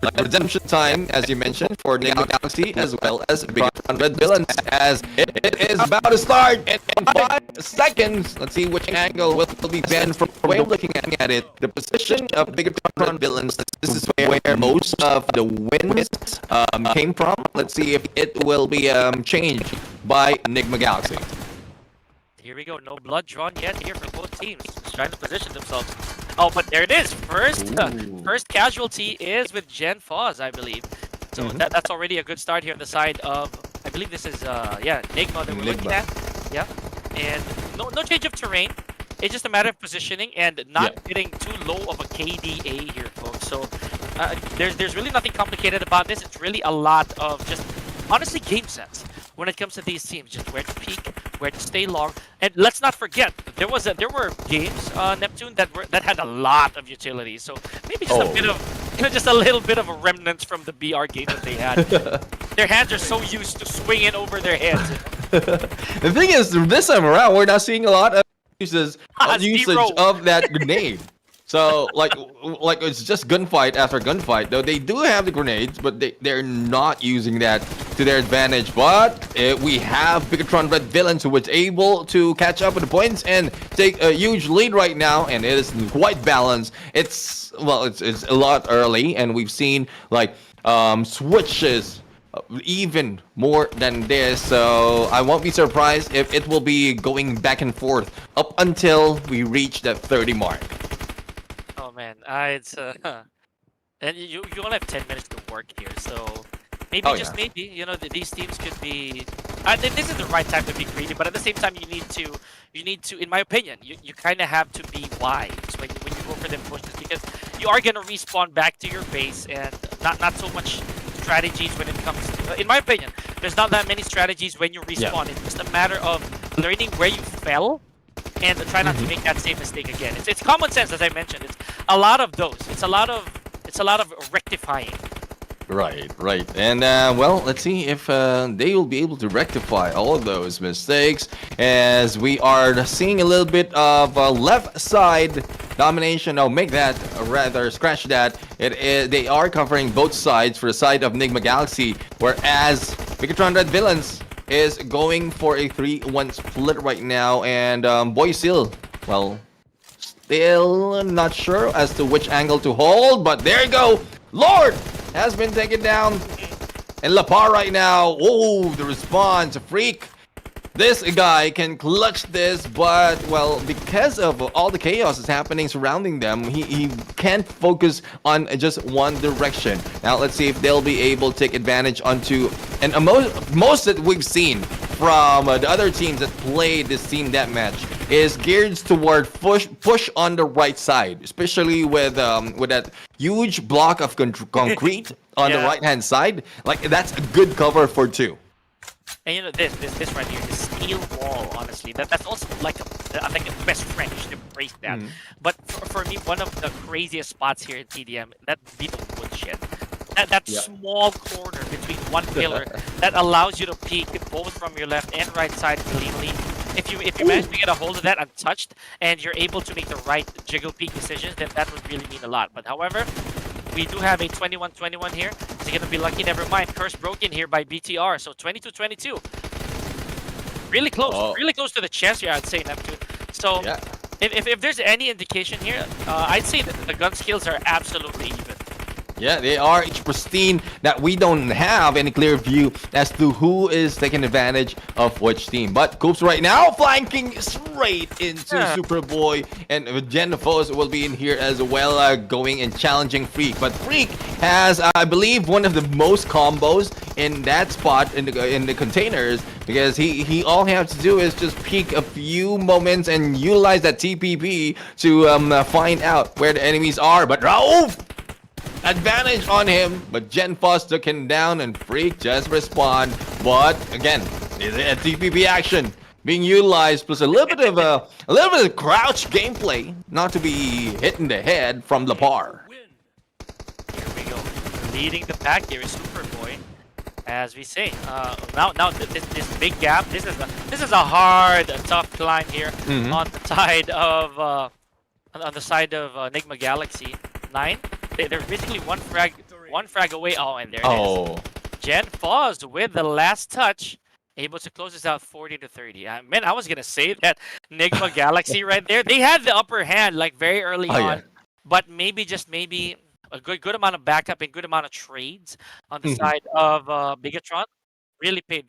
redemption time, as you mentioned, for Niqma Galaxy, as well as Bigatron Red Villains, as it is about to start in 5 seconds. Let's see which angle will be banned from the way I'm looking at it. The position of Bigatron Villains, this is where most of the wins came from. Let's see if it will be changed by Niqma Galaxy. Here we go. No blood drawn yet here for both teams. Just trying to position themselves. Oh, but there it is. First casualty is with Gen Foz, I believe. So that's already a good start here on the side of, I believe this is, Niqma that we're looking at. Yeah. And no change of terrain. It's just a matter of positioning and not getting too low of a KDA here, folks. So there's really nothing complicated about this. It's really a lot of just, honestly, game sense when it comes to these teams. Just where to peak, where to stay long, and let's not forget there were games, Neptune, that had a lot of utility. So maybe just a bit of, just a little bit of a remnants from the BR game that they had. Their hands are so used to swinging over their heads. The thing is, this time around, we're not seeing a lot of usage of that grenade. So like it's just gunfight after gunfight. Though they do have the grenades, but they're not using that to their advantage. But we have Bigatron Red Villains, who was able to catch up with the points and take a huge lead right now, and it is quite balanced. It's a lot early, and we've seen like switches even more than this, so I won't be surprised if it will be going back and forth up until we reach that 30 mark. Oh man, it's and you only have 10 minutes to work here, so maybe maybe, you know, these teams could be. I think this is the right time to be greedy, but at the same time, you need to, in my opinion, you kind of have to be wise when you go for them pushes, because you are gonna respawn back to your base, and not so much strategies when it comes to, in my opinion, there's not that many strategies when you respawn. It's just a matter of learning where you fell and try not to make that same mistake again. It's common sense, as I mentioned. It's a lot of those. It's a lot of rectifying. Right. And well, let's see if they will be able to rectify all of those mistakes, as we are seeing a little bit of left side domination. Oh, make that, rather scratch that. They are covering both sides for the side of Niqma Galaxy, whereas Bigatron Red Villains is going for a 3-1 split right now, and Boy Seal, well, still not sure as to which angle to hold, but there you go. Lord has been taken down, and Lapar right now. Oh, the response, Freak. This guy can clutch this, but, well, because of all the chaos that's happening surrounding them, he can't focus on just one direction. Now, let's see if they'll be able to take advantage onto, and most that we've seen from the other teams that played this team deathmatch is geared toward push on the right side, especially with that huge block of concrete on the right-hand side. Like, that's a good cover for two. And you know, this right here, this steel wall, honestly, that's also like I think the best French to phrase that. But for me, one of the craziest spots here in TDM, that be the woodshed. That small corner between one pillar that allows you to peek both from your left and right side cleanly. If you manage to get a hold of that untouched, and you're able to make the right jiggle peek decisions, then that would really mean a lot. But however, we do have a 21-21 here. Is he going to be lucky? Never mind. Curse broken here by BTR. So 22-22. Really close. Really close to the chest here, I'd say, Neptune. So if there's any indication here, I'd say that the gun skills are absolutely even. Yeah, they are each pristine, that we don't have any clear view as to who is taking advantage of which team. But Coops right now flanking straight into Superboy, and Gen Foz will be in here as well, going and challenging Freak. But Freak has, I believe, one of the most combos in that spot in the containers, because he all he has to do is just peek a few moments and utilize that TPP to find out where the enemies are. But Raouf, advantage on him, but Gen Foz took him down, and Freak just respond. But again, is it a TPP action being utilized, plus a little bit of crouch gameplay, not to be hit in the head from Lapar. Here we go, leading the pack here is Superboy, as we say. Now this big gap. This is a hard, tough climb here on the side of Niqma Galaxy. 9. They're basically one frag one frag away. Oh, and there it is. Oh, Gen Foz with the last touch, able to close this out 40-30. Man, I was gonna say that Niqma Galaxy right there. They had the upper hand like very early Oh, on, yeah. but maybe a good amount of backup and good amount of trades on the Mhm. side of Bigatron really paid